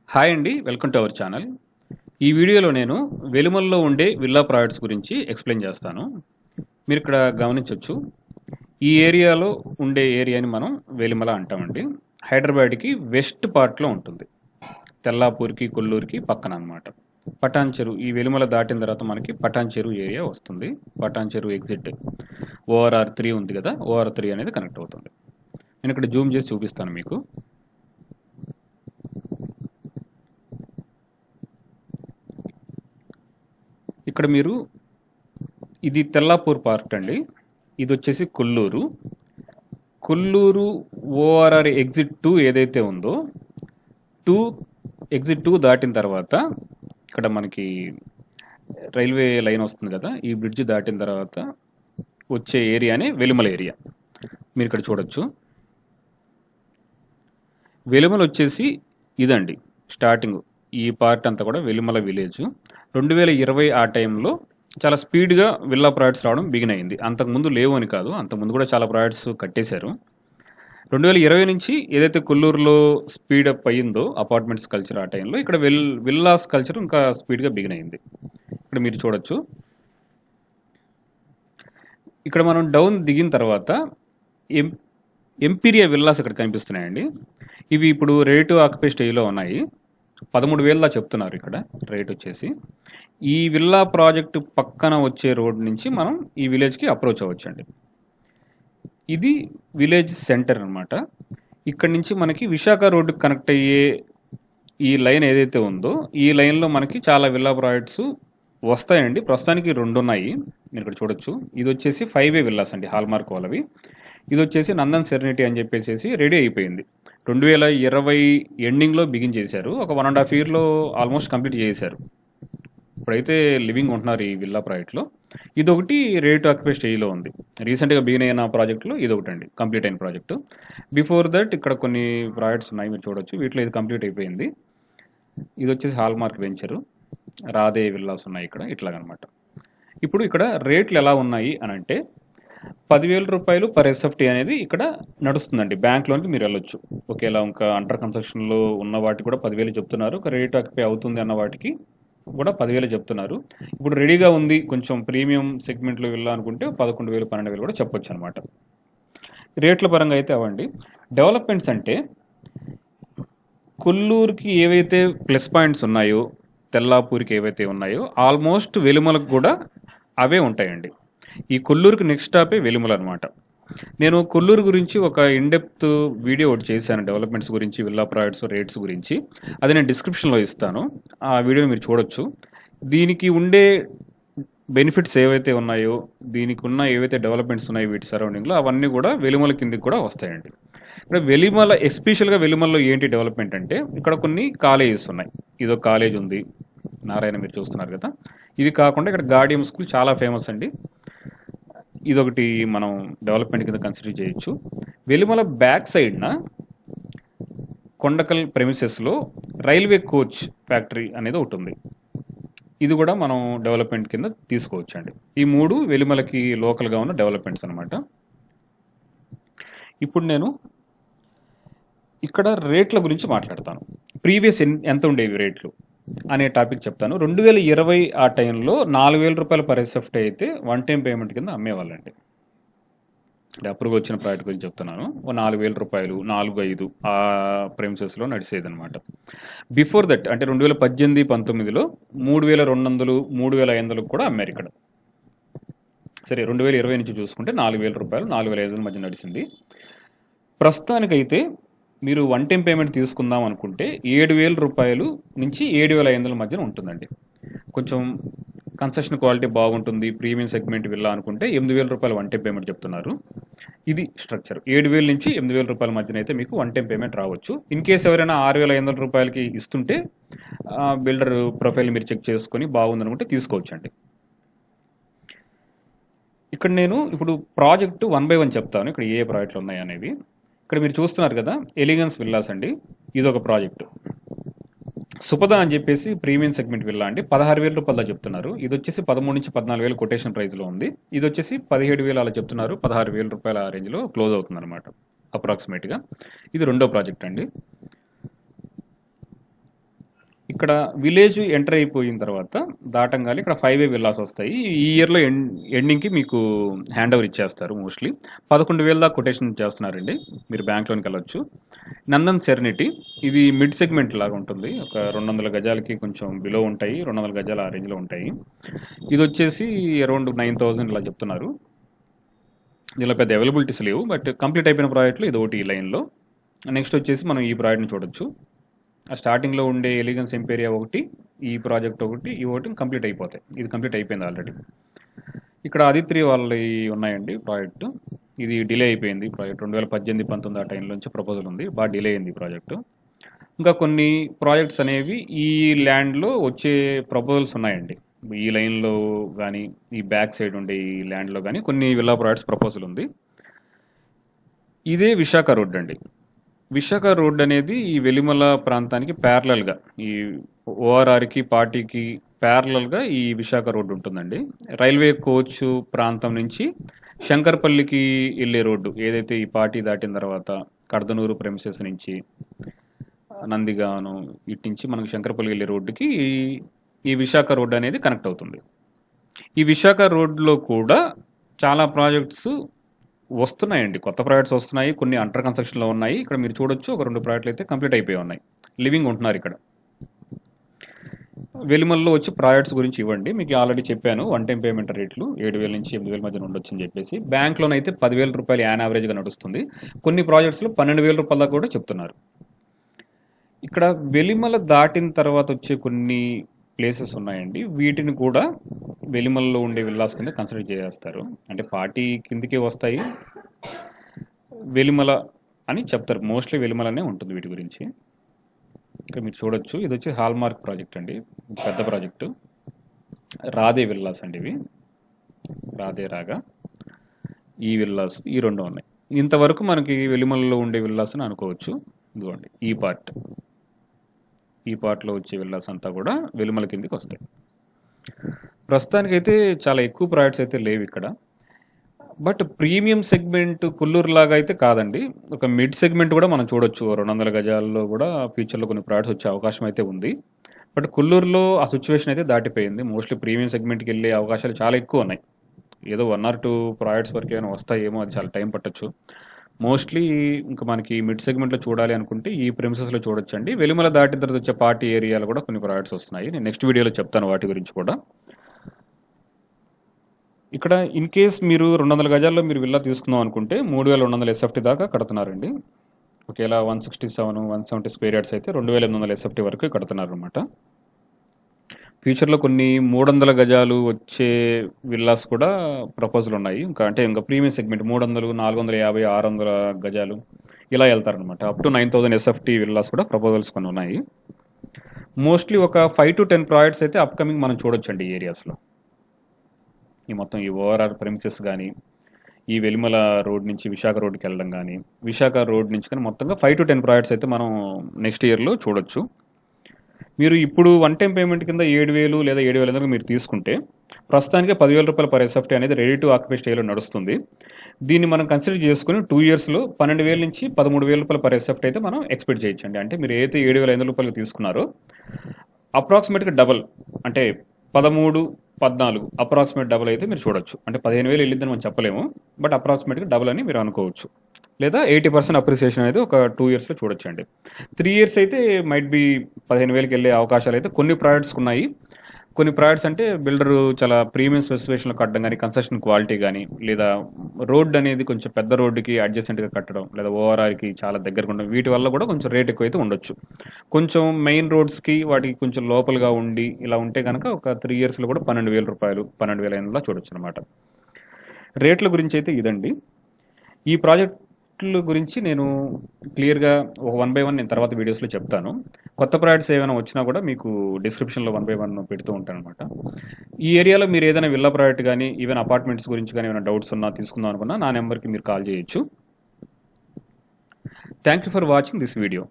Hi అండి. Welcome to our channel. ఈ వీడియోలో నేను వెలుమలలో ఉండే విల్లా ప్రాజెక్ట్స్ గురించి ఎక్స్‌ప్లెయిన్ చేస్తాను. మీరిక్కడ గమనించొచ్చు. ఈ ఏరియాలో ఉండే ఏరియాని మనం వెలిమల అంటామండి. హైదరాబాద్‌కి వెస్ట్ పార్ట్‌లో ఉంటుంది. తెల్లాపూర్‌కి, కొల్లూరుకి పక్కన అన్నమాట. పటాన్ చెరువు ఈ వెలిమల దాటిన తర్వాత మనకి పటాన్ చెరువు ఏరియా వస్తుంది. పటాన్ చెరువు ఎగ్జిట్ ఓఆర్ఆర్ 3 ఉంది కదా! ఓఆర్ఆర్ 3 అనేది కనెక్ట్ అవుతుంది. నేను ఇక్కడ జూమ్ చేసి చూపిస్తాను మీకు. ఇక్కడ మీరు ఇది తెల్లాపూర్ పార్ట్ అండి. ఇది వచ్చేసి కొల్లూరు. కొల్లూరు ఓఆర్ఆర్ ఎగ్జిట్ 2 ఏదైతే ఉందో 2 ఎగ్జిట్ 2 దాటిన తర్వాత ఇక్కడ మనకి రైల్వే లైన్ వస్తుంది కదా! ఈ బ్రిడ్జ్ దాటిన తర్వాత వచ్చే ఏరియానే వెలుమల ఏరియా. మీరు ఇక్కడ చూడొచ్చు. వెలుమల వచ్చేసి ఇదండి స్టార్టింగ్. ఈ పార్ట్ అంతా కూడా వెలుమల విలేజ్. 2020 ఆ టైంలో చాలా స్పీడ్‌గా విల్లా ప్రాజెక్ట్స్ రావడం బిగిన్ అయింది. అంతకుముందు లేవు అని కాదు. అంతకుముందు కూడా చాలా ప్రాజెక్ట్స్ కట్టేశారు. 2020 నుంచి ఏదైతే కొల్లూరులో స్పీడప్ అయ్యిందో అపార్ట్మెంట్స్ కల్చర్ ఆ టైంలో ఇక్కడ విల్లాస్ కల్చర్ ఇంకా స్పీడ్‌గా బిగిన్ అయింది. ఇక్కడ మీరు చూడొచ్చు. ఇక్కడ మనం డౌన్ దిగిన తర్వాత ఎం ఎంపీరియా విల్లాస్ ఇక్కడ కనిపిస్తున్నాయండి. ఇవి ఇప్పుడు రెడీ టు ఆక్యుపై స్టేజ్‌లో ఉన్నాయి. 13,000 చెప్తున్నారు ఇక్కడ రేట్ వచ్చేసి. ఈ విల్లా ప్రాజెక్ట్ పక్కన వచ్చే రోడ్ నుంచి మనం ఈ విలేజ్‌కి అప్రోచ్ అవ్వచ్చండి. ఇది విలేజ్ సెంటర్ అన్నమాట. ఇక్కడ నుంచి మనకి విశాఖ రోడ్డుకి కనెక్ట్ అయ్యే ఈ లైన్ ఏదైతే ఉందో ఈ లైన్‌లో మనకి చాలా విల్లా ప్రాజెక్ట్స్ వస్తాయండి. ప్రస్తుతానికి 2 ఉన్నాయి. మీరు ఇక్కడ చూడొచ్చు. ఇది వచ్చేసి 5 వే విల్లాస్ అండి హాల్మార్క్ వాళ్ళవి. ఇది వచ్చేసి నందన్ సెరెనిటీ అని చెప్పేసేసి రెడీ అయిపోయింది. 2020 ఎండింగ్‌లో బిగిన్ చేశారు. ఒక 1.5 ఇయర్‌లో ఆల్మోస్ట్ కంప్లీట్ చేసేశారు. ఇప్పుడైతే లివింగ్ ఉంటున్నారు ఈ విల్లా ప్రాజెక్ట్‌లో. ఇదొకటి రెడీ టు ఆక్యుపై స్టేజ్‌లో ఉంది. రీసెంట్‌గా బిగిన్ అయిన ప్రాజెక్ట్‌లో ఇదొకటండి కంప్లీట్ అయిన ప్రాజెక్టు. బిఫోర్ దట్ ఇక్కడ కొన్ని ప్రాజెక్ట్స్ ఉన్నాయి మీరు చూడొచ్చు. వీటిలో ఇది కంప్లీట్ అయిపోయింది. ఇది వచ్చేసి హాల్మార్క్ వెంచరు. రాధే విల్లాస్ ఉన్నాయి ఇక్కడ ఇట్లాగనమాట. ఇప్పుడు ఇక్కడ రేట్లు ఎలా ఉన్నాయి అనంటే రూ. 10,000 పర్ ఎస్ఎఫ్టీ అనేది ఇక్కడ నడుస్తుందండి. బ్యాంక్ లోన్‌కి మీరు వెళ్ళొచ్చు. ఒకేలా ఇంకా అండర్ కన్స్ట్రక్షన్‌లో ఉన్న వాటికి కూడా 10,000 చెప్తున్నారు. ఒక రెడీ టు ఆక్యుపై అవుతుంది అన్న వాటికి కూడా 10,000 చెప్తున్నారు. ఇప్పుడు రెడీగా ఉంది కొంచెం ప్రీమియం సెగ్మెంట్లో వెళ్ళాలనుకుంటే 11,000, 12,000 కూడా చెప్పొచ్చు అనమాట. రేట్ల పరంగా అయితే అవండి. డెవలప్మెంట్స్ అంటే కొల్లూరుకి ఏవైతే ప్లస్ పాయింట్స్ ఉన్నాయో తెల్లాపూర్కి ఏవైతే ఉన్నాయో ఆల్మోస్ట్ వెలుమలకు కూడా అవే ఉంటాయండి. ఈ కొల్లూరుకి నెక్స్ట్ స్టాపే వెలుమల అనమాట. నేను కొల్లూరు గురించి ఒక ఇన్‌డెప్త్ వీడియో ఒకటి చేశాను డెవలప్మెంట్స్ గురించి, విల్లా ప్రాజెక్ట్స్ రేట్స్ గురించి. అది నేను డిస్క్రిప్షన్‌లో ఇస్తాను. ఆ వీడియో మీరు చూడొచ్చు. దీనికి ఉండే బెనిఫిట్స్ ఏవైతే ఉన్నాయో, దీనికి ఉన్న ఏవైతే డెవలప్మెంట్స్ ఉన్నాయో వీటి సరౌండింగ్‌లో అవన్నీ కూడా వెలుమల కిందకి కూడా వస్తాయండి. ఇక్కడ వెలిమల ఎస్పెషల్‌గా వెలిమలలో ఏంటి డెవలప్మెంట్ అంటే ఇక్కడ కొన్ని కాలేజెస్ ఉన్నాయి. ఇదో కాలేజ్ ఉంది. నారాయణ మీరు చూస్తున్నారు కదా! ఇది కాకుండా ఇక్కడ గార్డియం స్కూల్ చాలా ఫేమస్ అండి. ఇదొకటి మనం డెవలప్మెంట్ కింద కన్సిడర్ చేయొచ్చు. వెలిమల బ్యాక్ సైడ్‌న కొండకల్ ప్రెమిసెస్‌లో రైల్వే కోచ్ ఫ్యాక్టరీ అనేది ఒకటి ఉంది. ఇది కూడా మనం డెవలప్మెంట్ కింద తీసుకోవచ్చండి. ఈ 3 వెలిమలకి లోకల్‌గా ఉన్న డెవలప్మెంట్స్ అనమాట. ఇప్పుడు నేను ఇక్కడ రేట్ల గురించి మాట్లాడతాను. ప్రీవియస్ ఎంత ఉండేవి రేట్లు అనే టాపిక్ చెప్తాను. 2020 ఆ టైంలో రూ. 4,000 పర్ ఎస్ఎఫ్టీ అయితే వన్ టైం పేమెంట్ కింద అమ్మేవాళ్ళండి. అంటే అప్రూవ్ వచ్చిన ప్రాజెక్ట్ గురించి చెప్తున్నాను. ఓ రూ. 4,000, 4, 5 ఆ ప్రెమిసెస్‌లో నడిచేదనమాట. బిఫోర్ దట్ అంటే 2018, 19లో 3,200, 3,500 కూడా అమ్మారు ఇక్కడ. సరే 2020 నుంచి చూసుకుంటే రూ. 4,000, 4,500 మధ్య నడిచింది. ప్రస్తుతానికైతే మీరు వన్ టైం పేమెంట్ తీసుకుందాం అనుకుంటే రూ. 7,000 నుంచి 7,500 మధ్యన ఉంటుందండి. కొంచెం కన్స్ట్రక్షన్ క్వాలిటీ బాగుంటుంది, ప్రీమియం సెగ్మెంట్ విల్లా అనుకుంటే రూ. 8,000 వన్ టైం పేమెంట్ చెప్తున్నారు. ఇది స్ట్రక్చర్. 7,000 నుంచి రూ. 8,000 మధ్యన అయితే మీకు వన్ టైం పేమెంట్ రావచ్చు. ఇన్ కేస్ ఎవరైనా రూ. 6,500కి ఇస్తుంటే బిల్డర్ ప్రొఫైల్ మీరు చెక్ చేసుకొని బాగుందనుకుంటే తీసుకోవచ్చండి. ఇక్కడ నేను ఇప్పుడు ప్రాజెక్టు 1 బై 1 చెప్తాను. ఇక్కడ ఏ ప్రాజెక్టులు ఉన్నాయి అనేవి. ఇక్కడ మీరు చూస్తున్నారు కదా ఎలిగెన్స్ విల్లాస్ అండి. ఇదొక ప్రాజెక్టు. సుపద అని చెప్పేసి ప్రీమియం సెగ్మెంట్ విల్లా అండి. రూ. 16,000 చెప్తున్నారు. ఇది వచ్చేసి 13 నుంచి 14,000 కొటేషన్ ప్రైస్లో ఉంది. ఇది వచ్చేసి 17,000 అలా చెప్తున్నారు. రూ. 16,000 ఆ రేంజ్లో క్లోజ్ అవుతుంది అనమాట అప్రాక్సిమేట్గా. ఇది రెండో ప్రాజెక్ట్ అండి. ఇక్కడ విలేజ్ ఎంటర్ అయిపోయిన తర్వాత దాటంగానే ఇక్కడ 5 విల్లాస్ వస్తాయి. ఈ ఇయర్‌లో ఎండింగ్‌కి మీకు హ్యాండ్ ఓవర్ ఇచ్చేస్తారు మోస్ట్‌లీ. 11,000 దాకా కొటేషన్ చేస్తున్నారండి. మీరు బ్యాంక్‌లోనికెళ్ళొచ్చు. నందన్ సెరెనిటీ ఇది మిడ్ సెగ్మెంట్ లాగా ఉంటుంది. ఒక 200 గజాలకి కొంచెం బిలో ఉంటాయి. 200 గజాలు ఆ రేంజ్‌లో ఉంటాయి. ఇదొచ్చేసి అరౌండ్ 9,000 ఇలా చెప్తున్నారు. దీనిలో పెద్ద అవైలబిలిటీస్ లేవు. బట్ కంప్లీట్ అయిపోయిన ప్రాజెక్ట్‌లో ఇదొకటి ఈ లైన్‌లో. నెక్స్ట్ వచ్చేసి మనం ఈ ప్రాజెక్ట్‌ని చూడొచ్చు. ఆ స్టార్టింగ్‌లో ఉండే ఎలిగెన్స్ ఎంపీరియా ఒకటి, ఈ ప్రాజెక్ట్ ఒకటి, ఈ ఒకటి కంప్లీట్ అయిపోతాయి. ఇది కంప్లీట్ అయిపోయింది ఆల్రెడీ. ఇక్కడ ఆదిత్రి వాళ్ళవి ఉన్నాయండి ప్రాజెక్టు. ఇది డిలే అయిపోయింది ప్రాజెక్ట్ 2018, 19 ఆ టైంలో నుంచి ప్రపోజల్ ఉంది. బాగా డిలే అయింది ఈ ప్రాజెక్టు. ఇంకా కొన్ని ప్రాజెక్ట్స్ అనేవి ఈ ల్యాండ్‌లో వచ్చే ప్రపోజల్స్ ఉన్నాయండి. ఈ లైన్‌లో గానీ, ఈ బ్యాక్ సైడ్ ఉండే ఈ ల్యాండ్‌లో గానీ కొన్ని విల్లా ప్రాజెక్ట్స్ ప్రపోజల్ ఉంది. ఇదే విశాఖ రోడ్ అండి. విశాఖ రోడ్ అనేది ఈ వెలిమల ప్రాంతానికి ప్యారలల్‌గా ఈ ఓఆర్ఆర్‌కి, పార్టీకి ప్యారలల్‌గా ఈ విశాఖ రోడ్ ఉంటుందండి. రైల్వే కోచ్ ప్రాంతం నుంచి శంకర్పల్లికి వెళ్ళే రోడ్డు ఏదైతే ఈ పార్టీ దాటిన తర్వాత కడదనూరు ప్రెమిసెస్ నుంచి నందిగాను ఇటు నుంచి మనకు శంకరపల్లి వెళ్ళే రోడ్డుకి ఈ విశాఖ రోడ్ అనేది కనెక్ట్ అవుతుంది. ఈ విశాఖ రోడ్లో కూడా చాలా ప్రాజెక్ట్స్ వస్తున్నాయండి. కొత్త ప్రాజెక్ట్స్ వస్తున్నాయి. కొన్ని అండర్ కన్స్ట్రక్షన్‌లో ఉన్నాయి. ఇక్కడ మీరు చూడొచ్చు ఒక 2 ప్రాజెక్టులు అయితే కంప్లీట్ అయిపోయి ఉన్నాయి. లివింగ్ ఉంటున్నారు ఇక్కడ. వెలిమల్లో వచ్చి ప్రాజెక్ట్స్ గురించి ఇవ్వండి. మీకు ఆల్రెడీ చెప్పాను. వన్ టైం పేమెంట్ రేట్లు 7,000 నుంచి 8,000 మధ్యన ఉండొచ్చని చెప్పేసి. బ్యాంక్‌లోనైతే 10,000 రూపాయలు యాన్ యావరేజ్‌గా నడుస్తుంది. కొన్ని ప్రాజెక్ట్స్‌లో 12,000 రూపాయల దాకా కూడా చెప్తున్నారు. ఇక్కడ వెలిమల దాటిన తర్వాత వచ్చే కొన్ని ప్లేసెస్ ఉన్నాయండి. వీటిని కూడా వెలిమలలో ఉండే విల్లాస్ కింద కన్సిడర్ చేస్తారు. అంటే పార్టీ కిందకే వస్తాయి. వెలిమల అని చెప్తారు. మోస్ట్లీ వెలిమలనే ఉంటుంది వీటి గురించి. ఇక్కడ మీరు చూడొచ్చు. ఇది వచ్చి హాల్మార్క్ ప్రాజెక్ట్ అండి. పెద్ద ప్రాజెక్టు. రాధే విల్లాస్ అండి ఇవి. రాధే రాగా ఈ విల్లాస్ ఈ 2 ఉన్నాయి. ఇంతవరకు మనకి వెలిమలలో ఉండే విల్లాస్ అని అనుకోవచ్చు. ఇదిగోండి ఈ పార్ట్. ఈ పార్ట్లో వచ్చే విల్లాస్ అంతా కూడా వెలిమల కిందకి వస్తాయి. ప్రస్తుతానికైతే చాలా ఎక్కువ ప్రాజెక్ట్స్ అయితే లేవు ఇక్కడ. బట్ ప్రీమియం సెగ్మెంట్ కొల్లూరు లాగా అయితే కాదండి. ఒక మిడ్ సెగ్మెంట్ కూడా మనం చూడొచ్చు. 200 గజాల్లో కూడా ఫ్యూచర్లో కొన్ని ప్రాజెక్ట్స్ వచ్చే అవకాశం అయితే ఉంది. బట్ కొల్లూరులో ఆ సిచ్యువేషన్ అయితే దాటిపోయింది. మోస్ట్లీ ప్రీమియం సెగ్మెంట్కి వెళ్ళే అవకాశాలు చాలా ఎక్కువ ఉన్నాయి. ఏదో 1 or 2 ప్రాజెక్ట్స్ వరకు ఏమైనా వస్తాయేమో, అది చాలా టైం పట్టొచ్చు. మోస్ట్లీ ఇంకా మనకి మిడ్ సెగ్మెంట్లో చూడాలి అనుకుంటే ఈ ప్రెమిసెస్లో చూడొచ్చండి. వెలిమల దాటిన తర్వాత వచ్చే పార్టీ ఏరియాలో కూడా కొన్ని ప్రాజెక్ట్స్ వస్తున్నాయి. నేను నెక్స్ట్ వీడియోలో చెప్తాను వాటి గురించి కూడా. ఇక్కడ ఇన్ కేస్ మీరు 200 గజాల్లో మీరు విల్లా తీసుకుందాం అనుకుంటే 3,200 ఎస్ఎఫ్టీ దాకా కడుతున్నారండి. ఒకవేళ 167, 170 స్క్వేర్ యార్డ్స్ అయితే 2,800 ఎస్ఎఫ్టీ వరకు కడుతున్నారు అనమాట. ఫ్యూచర్లో కొన్ని 300 గజాలు వచ్చే విల్లాస్ కూడా ప్రపోజల్ ఉన్నాయి. ఇంకా ప్రీమియం సెగ్మెంట్ 300, 450, 600 గజాలు ఇలా వెళ్తారనమాట. అప్ టు 9,000 ఎస్ఎఫ్టీ విల్లాస్ కూడా ప్రపోజల్స్ కొన్ని ఉన్నాయి. మోస్ట్లీ ఒక 5 to 10 ప్రాజెక్ట్స్ అయితే అప్కమింగ్ మనం చూడొచ్చండి ఈ ఏరియాస్లో. ఈ మొత్తం ఈ ఓఆర్ఆర్ ప్రెమిసెస్ కానీ, ఈ వెలిమల రోడ్ నుంచి విశాఖ రోడ్కి వెళ్ళడం కానీ, విశాఖ రోడ్ నుంచి కానీ మొత్తంగా 5 to 10 ప్రాజెక్ట్స్ అయితే మనం నెక్స్ట్ ఇయర్లో చూడొచ్చు. మీరు ఇప్పుడు వన్ టైం పేమెంట్ కింద 7,000 లేదా 7,500 మీరు తీసుకుంటే ప్రస్తుతానికి 10,000 రూపాయల పర్ ఎస్ఎఫ్టీ అనేది రెడీ టు ఆక్యుపై స్టేజ్లో నడుస్తుంది. దీన్ని మనం కన్సిడర్ చేసుకుని 2 ఇయర్స్లో 12,000 నుంచి 13,000 రూపాయల పర్ ఎస్ఎఫ్టీ అయితే మనం ఎక్స్పెక్ట్ చేయొచ్చండి. అంటే మీరు ఏదైతే 7,500 రూపాయలు తీసుకున్నారో అప్రాక్సిమేట్గా డబల్, అంటే 13, 14 అప్రాక్సిమేట్ డబుల్ అయితే మీరు చూడొచ్చు. అంటే 15,000 వెళ్ళిద్దని మనం చెప్పలేము. బట్ అప్రాక్సిమేట్గా డబుల్ అని మీరు అనుకోవచ్చు. లేదా 80% అప్రిసియేషన్ అయితే ఒక 2 ఇయర్స్లో చూడొచ్చండి. 3 ఇయర్స్ అయితే మైట్ బి 15,000కి వెళ్ళే అవకాశాలు అయితే కొన్ని ప్రాజెక్ట్స్ ఉన్నాయి. కొన్ని ప్రాజెక్ట్స్ అంటే బిల్డరు చాలా ప్రీమియం స్పెసిఫికేషన్లో కట్టడం కానీ, కన్స్ట్రక్షన్ క్వాలిటీ కానీ, లేదా రోడ్ అనేది కొంచెం పెద్ద రోడ్డుకి అడ్జసెంట్గా కట్టడం, లేదా ఓఆర్ఆర్కి చాలా దగ్గరగా ఉండడం, వీటి వల్ల కూడా కొంచెం రేట్ ఎక్కువ అయితే ఉండొచ్చు. కొంచెం మెయిన్ రోడ్స్కి వాటికి కొంచెం లోపలగా ఉండి ఇలా ఉంటే కనుక ఒక 3 ఇయర్స్లో కూడా 12,000 రూపాయలు, 12,500 చూడొచ్చు అనమాట. రేట్ల గురించి అయితే ఇదండి. ఈ ప్రాజెక్టుల గురించి నేను క్లియర్గా ఒక 1 by 1 నేను తర్వాత వీడియోస్లో చెప్తాను. కొత్త ప్రాజెక్ట్స్ ఏమైనా వచ్చినా కూడా మీకు డిస్క్రిప్షన్లో 1 by 1 పెడుతూ ఉంటాను అనమాట. ఈ ఏరియాలో మీరు ఏదైనా విల్లా ప్రాజెక్ట్ కానీ, ఈవెన్ అపార్ట్మెంట్స్ గురించి కానీ ఏమైనా డౌట్స్ ఉన్నా, తీసుకుందాం అనుకున్నా నా నెంబర్కి మీరు కాల్ చేయొచ్చు. Thank you for watching this video.